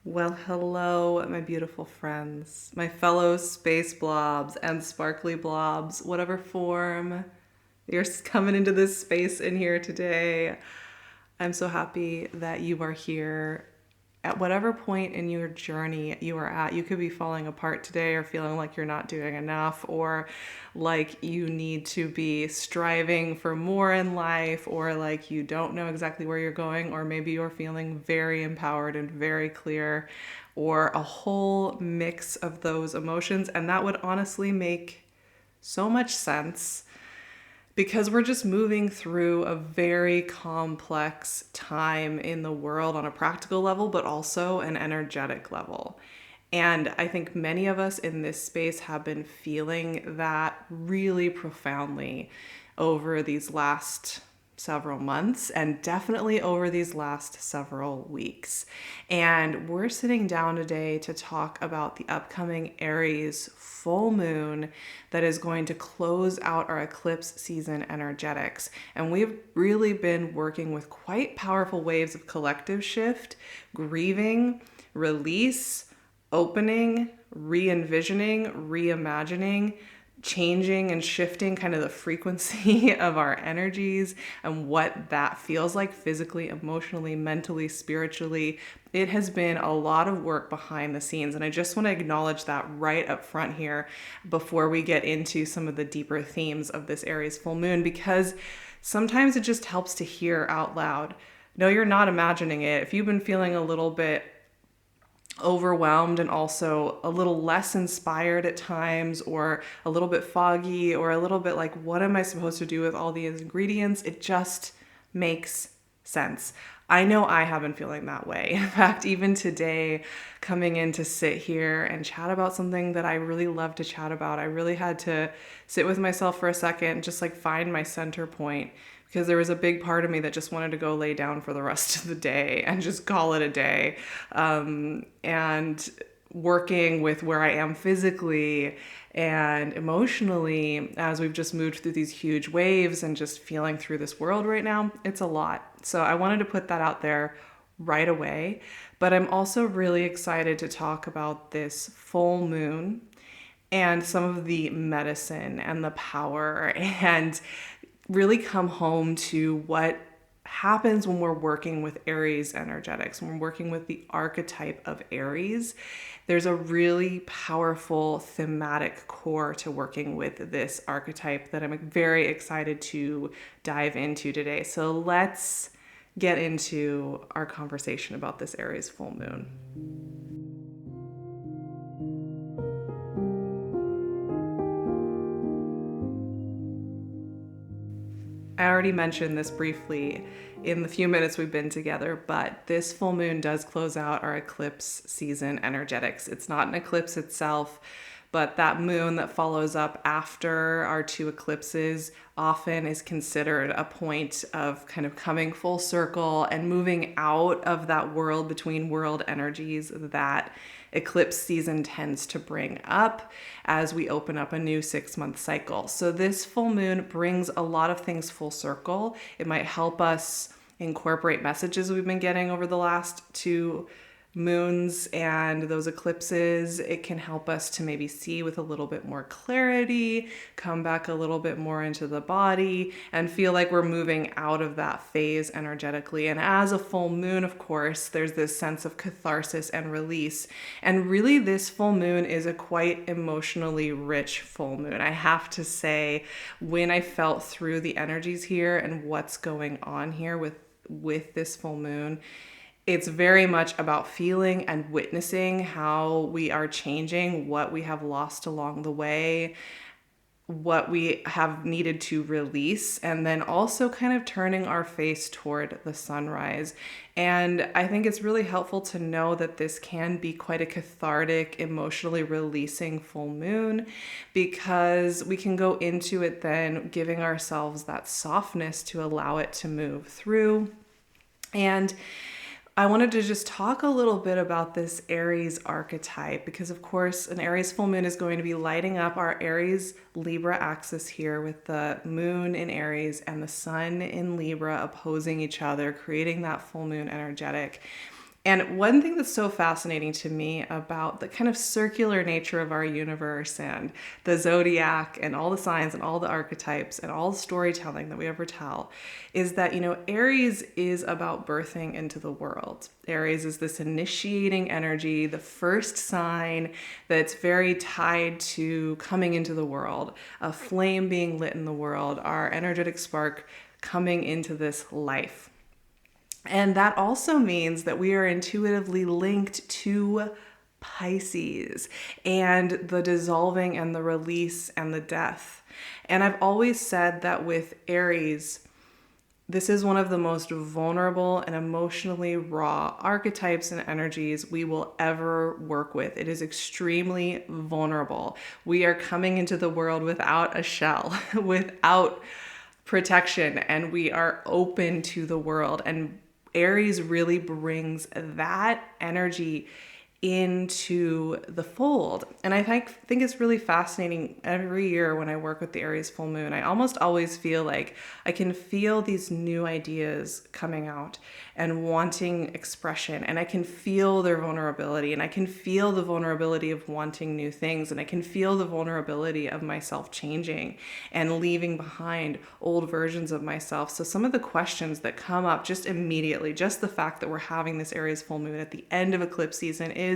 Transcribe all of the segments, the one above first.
Well, hello, my beautiful friends, my fellow space blobs and sparkly blobs, whatever form you're coming into this space in here today. I'm so happy that you are here at whatever point in your journey you are at. You could be falling apart today or feeling like you're not doing enough or like you need to be striving for more in life or like you don't know exactly where you're going, or maybe you're feeling very empowered and very clear, or a whole mix of those emotions. And that would honestly make so much sense because we're just moving through a very complex time in the world on a practical level, but also an energetic level. And I think many of us in this space have been feeling that really profoundly over these last several months and definitely over these last several weeks. And we're sitting down today to talk about the upcoming Aries full moon that is going to close out our eclipse season energetics. And we've really been working with quite powerful waves of collective shift, grieving, release, opening, re envisioning, reimagining, changing and shifting kind of the frequency of our energies and what that feels like physically, emotionally, mentally, spiritually. It has been a lot of work behind the scenes. And I just want to acknowledge that right up front here before we get into some of the deeper themes of this Aries full moon, because sometimes it just helps to hear out loud. No, you're not imagining it. If you've been feeling a little bit overwhelmed and also a little less inspired at times, or a little bit foggy, or a little bit like, what am I supposed to do with all these ingredients? It just makes sense. I know I have been feeling that way. In fact, even today, coming in to sit here and chat about something that I really love to chat about, I really had to sit with myself for a second, just like find my center point, because there was a big part of me that just wanted to go lay down for the rest of the day and just call it a day. And working with where I am physically and emotionally as we've just moved through these huge waves and just feeling through this world right now, it's a lot. So I wanted to put that out there right away. But I'm also really excited to talk about this full moon and some of the medicine and the power, and really come home to what happens when we're working with Aries energetics, when we're working with the archetype of Aries. There's a really powerful thematic core to working with this archetype that I'm very excited to dive into today. So let's get into our conversation about this Aries full moon. I already mentioned this briefly in the few minutes we've been together, but this full moon does close out our eclipse season energetics. It's not an eclipse itself, but that moon that follows up after our two eclipses often is considered a point of kind of coming full circle and moving out of that world between world energies that eclipse season tends to bring up as we open up a new 6-month cycle. So this full moon brings a lot of things full circle. It might help us incorporate messages we've been getting over the last two moons and those eclipses. It can help us to maybe see with a little bit more clarity, come back a little bit more into the body, and feel like we're moving out of that phase energetically. And as a full moon, of course, there's this sense of catharsis and release. And really, this full moon is a quite emotionally rich full moon. I have to say, when I felt through the energies here and what's going on here with this full moon, it's very much about feeling and witnessing how we are changing, what we have lost along the way, what we have needed to release, and then also kind of turning our face toward the sunrise. And I think it's really helpful to know that this can be quite a cathartic, emotionally releasing full moon, because we can go into it then giving ourselves that softness to allow it to move through. And I wanted to just talk a little bit about this Aries archetype because, of course, an Aries full moon is going to be lighting up our Aries Libra axis here with the moon in Aries and the sun in Libra opposing each other, creating that full moon energetic. And one thing that's so fascinating to me about the kind of circular nature of our universe and the zodiac and all the signs and all the archetypes and all the storytelling that we ever tell is that, Aries is about birthing into the world. Aries is this initiating energy, the first sign that's very tied to coming into the world, a flame being lit in the world, our energetic spark coming into this life. And that also means that we are intuitively linked to Pisces and the dissolving and the release and the death. And I've always said that with Aries, this is one of the most vulnerable and emotionally raw archetypes and energies we will ever work with. It is extremely vulnerable. We are coming into the world without a shell, without protection, and we are open to the world. And Aries really brings that energy into the fold. And I think it's really fascinating. Every year when I work with the Aries full moon, I almost always feel like I can feel these new ideas coming out and wanting expression. And I can feel their vulnerability, and I can feel the vulnerability of wanting new things. And I can feel the vulnerability of myself changing and leaving behind old versions of myself. So some of the questions that come up just immediately, just the fact that we're having this Aries full moon at the end of eclipse season, is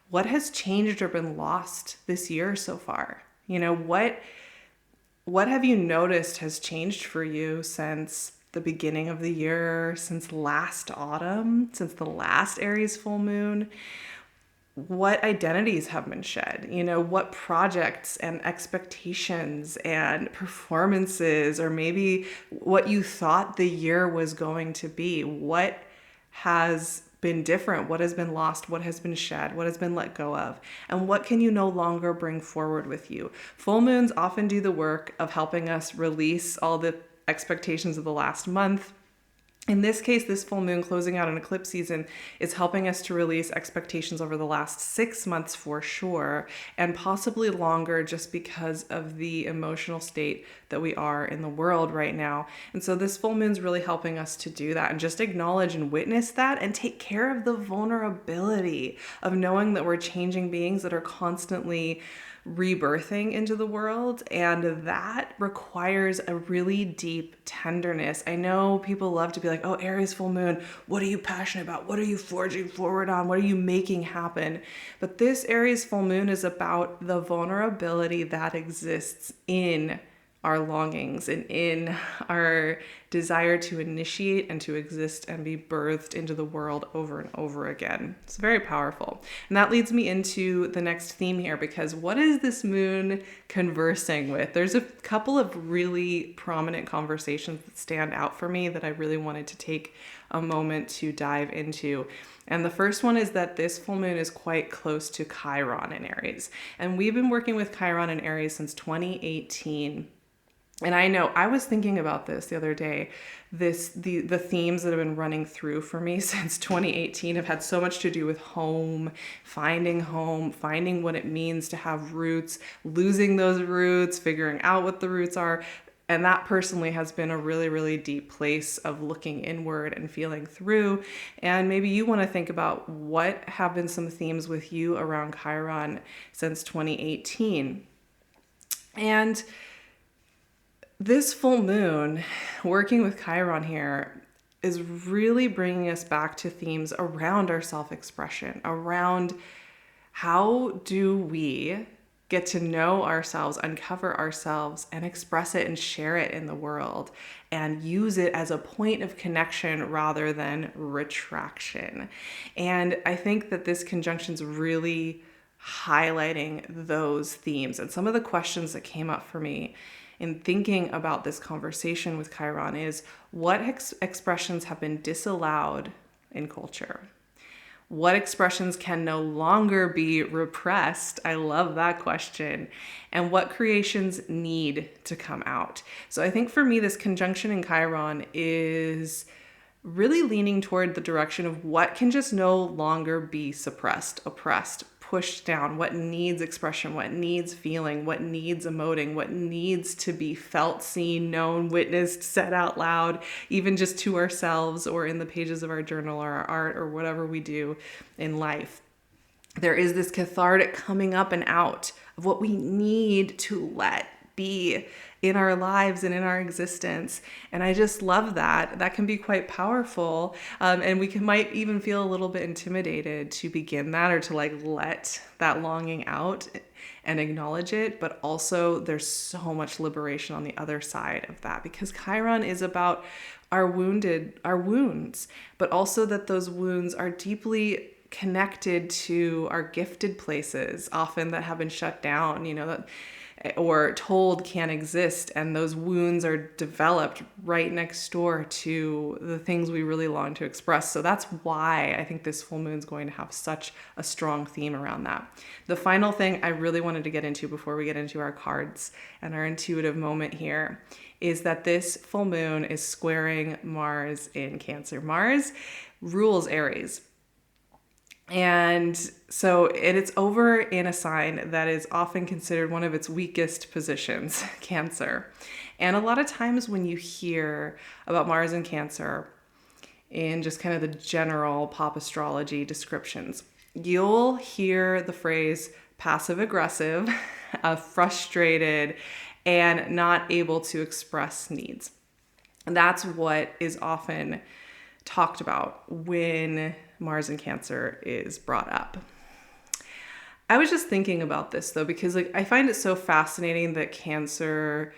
what has changed or been lost this year so far? What have you noticed has changed for you since the beginning of the year, since last autumn, since the last Aries full moon? What identities have been shed? What projects and expectations and performances, or maybe what you thought the year was going to be? What has been different? What has been lost? What has been shed? What has been let go of? And what can you no longer bring forward with you? Full moons often do the work of helping us release all the expectations of the last month. In this case, this full moon closing out an eclipse season is helping us to release expectations over the last 6 months for sure, and possibly longer, just because of the emotional state that we are in the world right now. And so this full moon's really helping us to do that and just acknowledge and witness that and take care of the vulnerability of knowing that we're changing beings that are constantly rebirthing into the world, and that requires a really deep tenderness. I know people love to be like, oh, Aries full moon, what are you passionate about? What are you forging forward on? What are you making happen? But this Aries full moon is about the vulnerability that exists in our longings and in our desire to initiate and to exist and be birthed into the world over and over again. It's very powerful. And that leads me into the next theme here, because what is this moon conversing with? There's a couple of really prominent conversations that stand out for me that I really wanted to take a moment to dive into. And the first one is that this full moon is quite close to Chiron in Aries. And we've been working with Chiron in Aries since 2018. And I know I was thinking about this the other day. The themes that have been running through for me since 2018 have had so much to do with home, finding what it means to have roots, losing those roots, figuring out what the roots are. And that personally has been a really, really deep place of looking inward and feeling through. And maybe you want to think about what have been some themes with you around Chiron since 2018. And this full moon, working with Chiron here, is really bringing us back to themes around our self-expression, around how do we get to know ourselves, uncover ourselves, and express it and share it in the world, and use it as a point of connection rather than retraction. And I think that this conjunction is really highlighting those themes. And some of the questions that came up for me in thinking about this conversation with Chiron is, what expressions have been disallowed in culture? What expressions can no longer be repressed? I love that question. And what creations need to come out? So I think for me, this conjunction in Chiron is really leaning toward the direction of what can just no longer be suppressed, oppressed, pushed down, what needs expression, what needs feeling, what needs emoting, what needs to be felt, seen, known, witnessed, said out loud, even just to ourselves or in the pages of our journal or our art or whatever we do in life. There is this cathartic coming up and out of what we need to let be in our lives and in our existence. And I just love that. That can be quite powerful. And we might even feel a little bit intimidated to begin that or to like let that longing out and acknowledge it. But also there's so much liberation on the other side of that, because Chiron is about our wounds, but also that those wounds are deeply connected to our gifted places, often that have been shut down, that or told can't exist, and those wounds are developed right next door to the things we really long to express. So that's why I think this full moon is going to have such a strong theme around that. The final thing I really wanted to get into before we get into our cards and our intuitive moment here is that this full moon is squaring Mars in Cancer. Mars rules Aries. And so it's over in a sign that is often considered one of its weakest positions, Cancer. And a lot of times when you hear about Mars in Cancer in just kind of the general pop astrology descriptions, you'll hear the phrase passive aggressive, frustrated, and not able to express needs. And that's what is often talked about when Mars in Cancer is brought up. I was just thinking about this though, because I find it so fascinating that Cancer,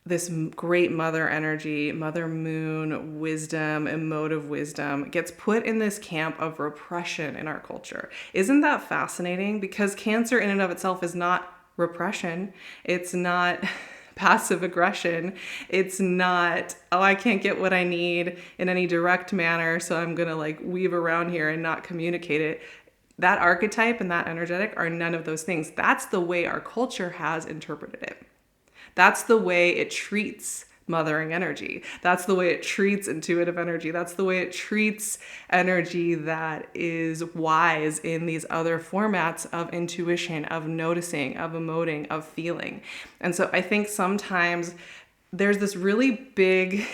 this great mother energy, mother moon, wisdom, emotive wisdom, gets put in this camp of repression in our culture. Isn't that fascinating? Because Cancer in and of itself is not repression. It's not passive aggression. It's not, I can't get what I need in any direct manner, so I'm going to weave around here and not communicate it. That archetype and that energetic are none of those things. That's the way our culture has interpreted it. That's the way it treats mothering energy. That's the way it treats intuitive energy. That's the way it treats energy that is wise in these other formats of intuition, of noticing, of emoting, of feeling. And so I think sometimes there's this really big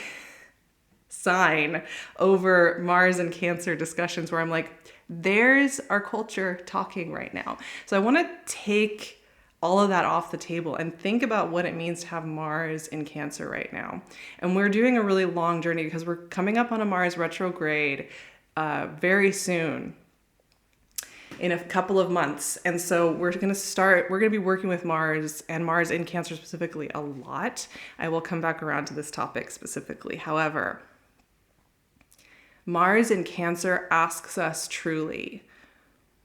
sign over Mars and Cancer discussions where I'm like, there's our culture talking right now. So I want to take all of that off the table and think about what it means to have Mars in Cancer right now. And we're doing a really long journey because we're coming up on a Mars retrograde very soon, in a couple of months. And so we're going to be working with Mars and Mars in Cancer specifically a lot. I will come back around to this topic specifically. However, Mars in Cancer asks us truly,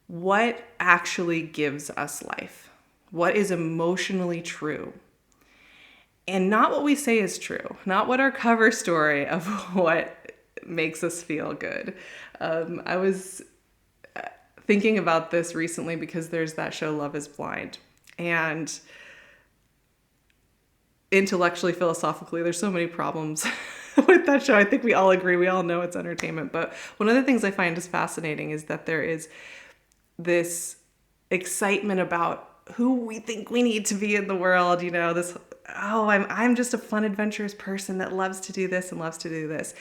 what actually gives us life? What is emotionally true? And not what we say is true, not what our cover story of what makes us feel good. I was thinking about this recently because there's that show Love is Blind. And intellectually, philosophically, there's so many problems with that show. I think we all agree. We all know it's entertainment. But one of the things I find is fascinating is that there is this excitement about who we think we need to be in the world, this, I'm just a fun, adventurous person that loves to do this and loves to do this.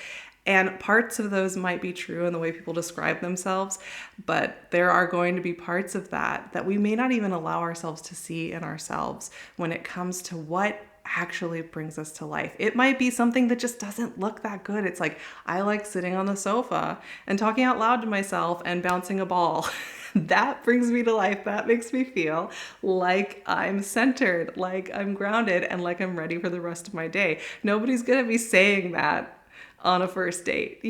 And parts of those might be true in the way people describe themselves, but there are going to be parts of that we may not even allow ourselves to see in ourselves when it comes to what actually brings us to life. It might be something that just doesn't look that good. It's like, I like sitting on the sofa and talking out loud to myself and bouncing a ball. That brings me to life. That makes me feel like I'm centered, like I'm grounded, and like I'm ready for the rest of my day. Nobody's going to be saying that on a first date,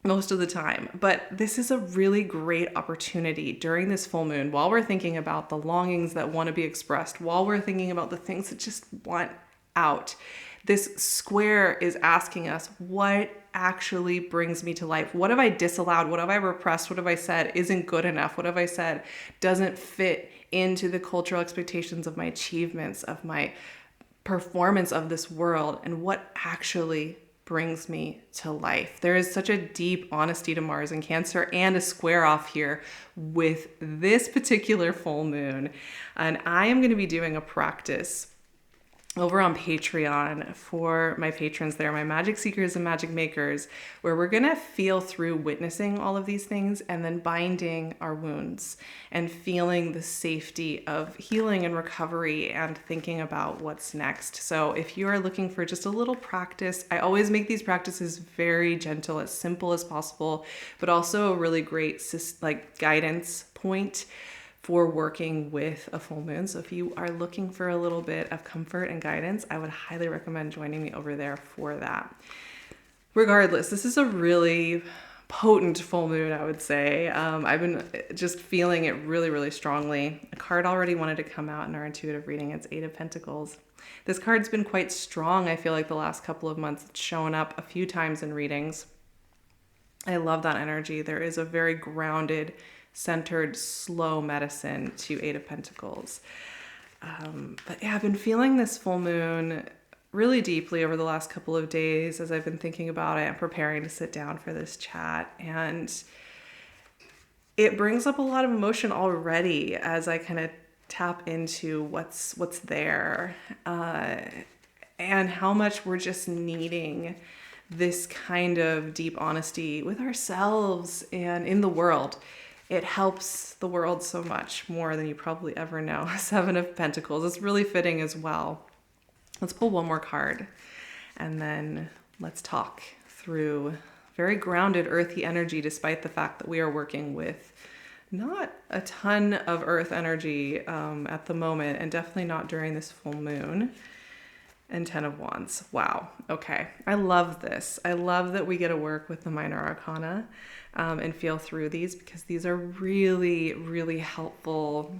most of the time. But this is a really great opportunity during this full moon, while we're thinking about the longings that want to be expressed, while we're thinking about the things that just want out. This square is asking us, what actually brings me to life? What have I disallowed? What have I repressed? What have I said isn't good enough? What have I said doesn't fit into the cultural expectations of my achievements, of my performance of this world? And what actually brings me to life. There is such a deep honesty to Mars in Cancer and a square off here with this particular full moon. And I am going to be doing a practice over on Patreon for my patrons there, my magic seekers and magic makers, where we're going to feel through witnessing all of these things and then binding our wounds and feeling the safety of healing and recovery and thinking about what's next. So if you are looking for just a little practice, I always make these practices very gentle, as simple as possible, but also a really great guidance point for working with a full moon. So if you are looking for a little bit of comfort and guidance, I would highly recommend joining me over there for that. Regardless, this is a really potent full moon, I would say. I've been just feeling it really, really strongly. A card already wanted to come out in our intuitive reading. It's 8 of Pentacles. This card's been quite strong. I feel like the last couple of months, it's shown up a few times in readings. I love that energy. There is a very grounded, centered, slow medicine to 8 of Pentacles. But yeah, I've been feeling this full moon really deeply over the last couple of days as I've been thinking about it and preparing to sit down for this chat. And it brings up a lot of emotion already as I kind of tap into what's there, and how much we're just needing this kind of deep honesty with ourselves and in the world. It helps the world so much more than you probably ever know. 7 of Pentacles. It's really fitting as well. Let's pull one more card and then let's talk through very grounded earthy energy, despite the fact that we are working with not a ton of earth energy at the moment, and definitely not during this full moon. And 10 of Wands. Wow. Okay. I love this. I love that we get to work with the minor arcana and feel through these, because these are really, really helpful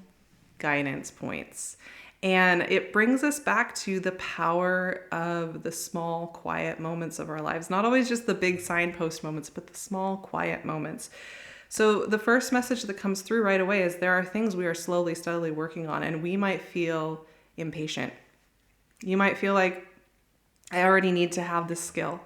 guidance points. And it brings us back to the power of the small, quiet moments of our lives. Not always just the big signpost moments, but the small, quiet moments. So the first message that comes through right away is there are things we are slowly, steadily working on, and we might feel impatient. You might feel like, I already need to have this skill.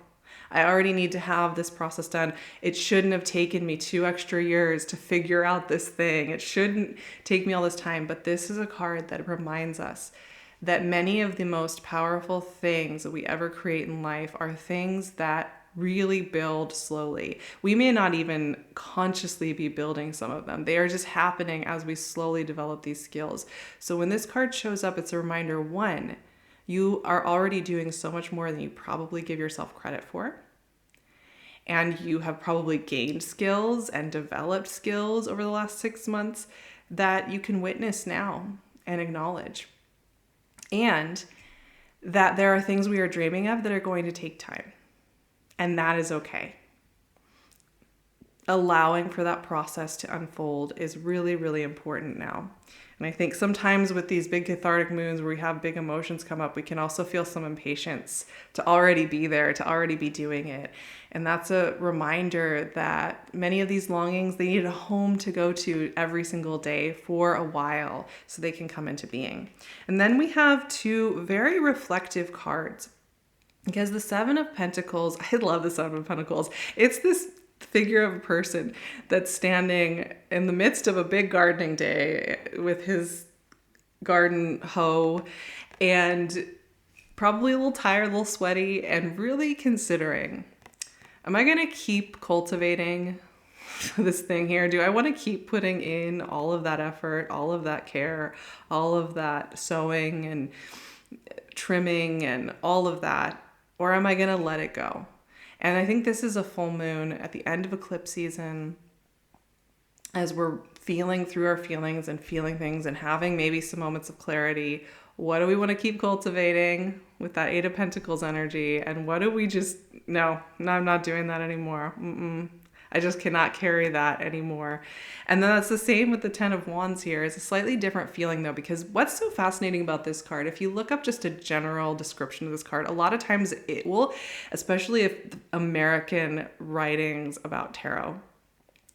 I already need to have this process done. It shouldn't have taken me 2 extra years to figure out this thing. It shouldn't take me all this time. But this is a card that reminds us that many of the most powerful things that we ever create in life are things that really build slowly. We may not even consciously be building some of them. They are just happening as we slowly develop these skills. So when this card shows up, it's a reminder, one, you are already doing so much more than you probably give yourself credit for. And you have probably gained skills and developed skills over the last 6 months that you can witness now and acknowledge. And that there are things we are dreaming of that are going to take time. And that is okay. Allowing for that process to unfold is really, really important now. And I think sometimes with these big cathartic moons where we have big emotions come up, we can also feel some impatience to already be there, to already be doing it. And that's a reminder that many of these longings, they need a home to go to every single day for a while so they can come into being. And then we have 2 very reflective cards. Because the 7 of Pentacles, I love the 7 of Pentacles. It's this figure of a person that's standing in the midst of a big gardening day with his garden hoe and probably a little tired, a little sweaty, and really considering, am I going to keep cultivating this thing here? Do I want to keep putting in all of that effort, all of that care, all of that sewing and trimming and all of that? Or am I going to let it go? And I think this is a full moon at the end of eclipse season, as we're feeling through our feelings and feeling things and having maybe some moments of clarity. What do we want to keep cultivating with that 8 of Pentacles energy? And what do we just, no, I'm not doing that anymore. I just cannot carry that anymore. And then that's the same with the 10 of Wands here. It's a slightly different feeling though, because what's so fascinating about this card, if you look up just a general description of this card, a lot of times it will, especially if American writings about tarot,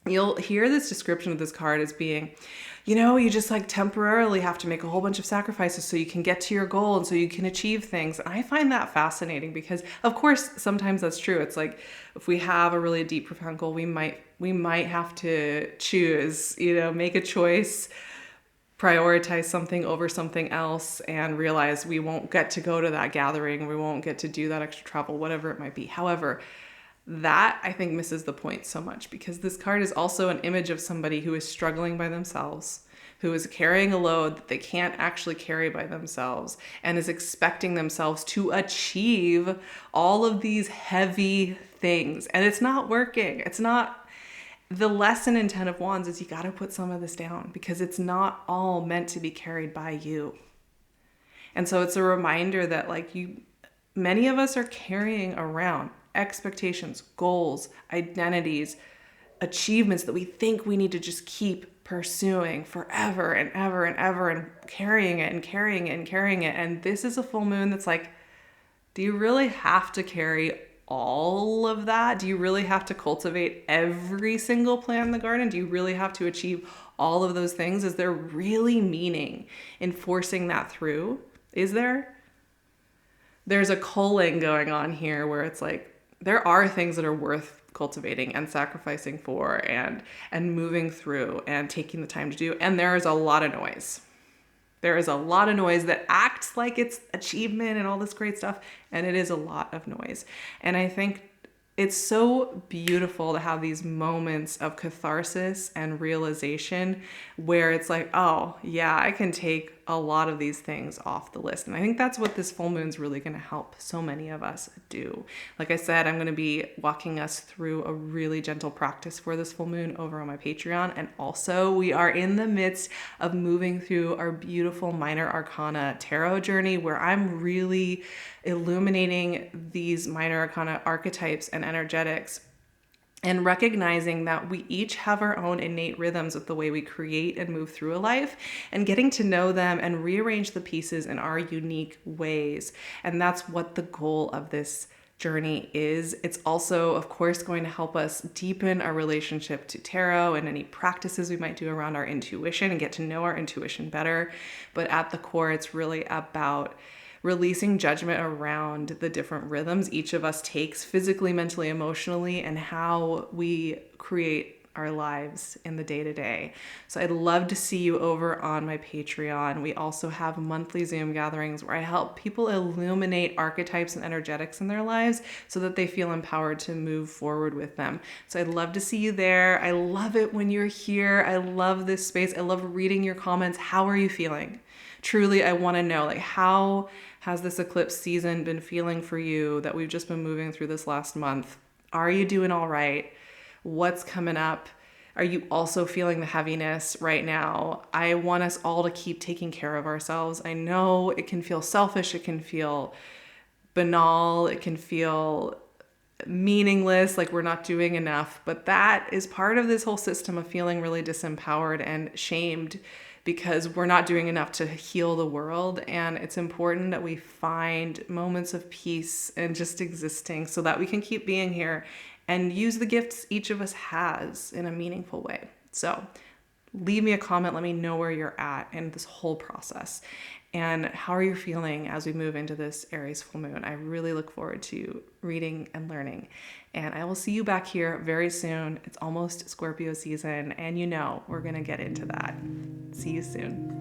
you'll hear this description of this card as being, you just like temporarily have to make a whole bunch of sacrifices so you can get to your goal and so you can achieve things. And I find that fascinating because, of course, sometimes that's true. It's like if we have a really deep, profound goal, we might have to choose, make a choice, prioritize something over something else, and realize we won't get to go to that gathering, we won't get to do that extra travel, whatever it might be. However, that I think misses the point so much, because this card is also an image of somebody who is struggling by themselves, who is carrying a load that they can't actually carry by themselves, and is expecting themselves to achieve all of these heavy things. And it's not working. It's not. The lesson in Ten of Wands is you got to put some of this down, because it's not all meant to be carried by you. And so it's a reminder that many of us are carrying around expectations, goals, identities, achievements that we think we need to just keep pursuing forever and ever and ever, and carrying it and carrying it and carrying it. And this is a full moon that's like, do you really have to carry all of that? Do you really have to cultivate every single plant in the garden? Do you really have to achieve all of those things? Is there really meaning in forcing that through? Is there? There's a culling going on here where it's like, there are things that are worth cultivating and sacrificing for and moving through and taking the time to do. And there is a lot of noise. There is a lot of noise that acts like it's achievement and all this great stuff. And it is a lot of noise. And I think it's so beautiful to have these moments of catharsis and realization where it's like, oh yeah, I can take a lot of these things off the list. And I think that's what this full moon is really going to help so many of us do. Like I said, I'm going to be walking us through a really gentle practice for this full moon over on my Patreon. And also we are in the midst of moving through our beautiful minor arcana tarot journey, where I'm really illuminating these minor arcana archetypes and energetics, and recognizing that we each have our own innate rhythms with the way we create and move through a life, and getting to know them and rearrange the pieces in our unique ways. And that's what the goal of this journey is. It's also, of course, going to help us deepen our relationship to tarot and any practices we might do around our intuition and get to know our intuition better. But at the core, it's really about releasing judgment around the different rhythms each of us takes physically, mentally, emotionally, and how we create our lives in the day-to-day. So I'd love to see you over on my Patreon. We also have monthly Zoom gatherings where I help people illuminate archetypes and energetics in their lives so that they feel empowered to move forward with them. So I'd love to see you there. I love it when you're here. I love this space. I love reading your comments. How are you feeling? Truly, I want to know, how has this eclipse season been feeling for you that we've just been moving through this last month? Are you doing all right? What's coming up? Are you also feeling the heaviness right now? I want us all to keep taking care of ourselves. I know it can feel selfish. It can feel banal. It can feel meaningless, like we're not doing enough. But that is part of this whole system of feeling really disempowered and shamed, because we're not doing enough to heal the world. And it's important that we find moments of peace and just existing so that we can keep being here and use the gifts each of us has in a meaningful way. So leave me a comment. Let me know where you're at in this whole process. And how are you feeling as we move into this Aries full moon? I really look forward to reading and learning. And I will see you back here very soon. It's almost Scorpio season, and we're going to get into that. See you soon.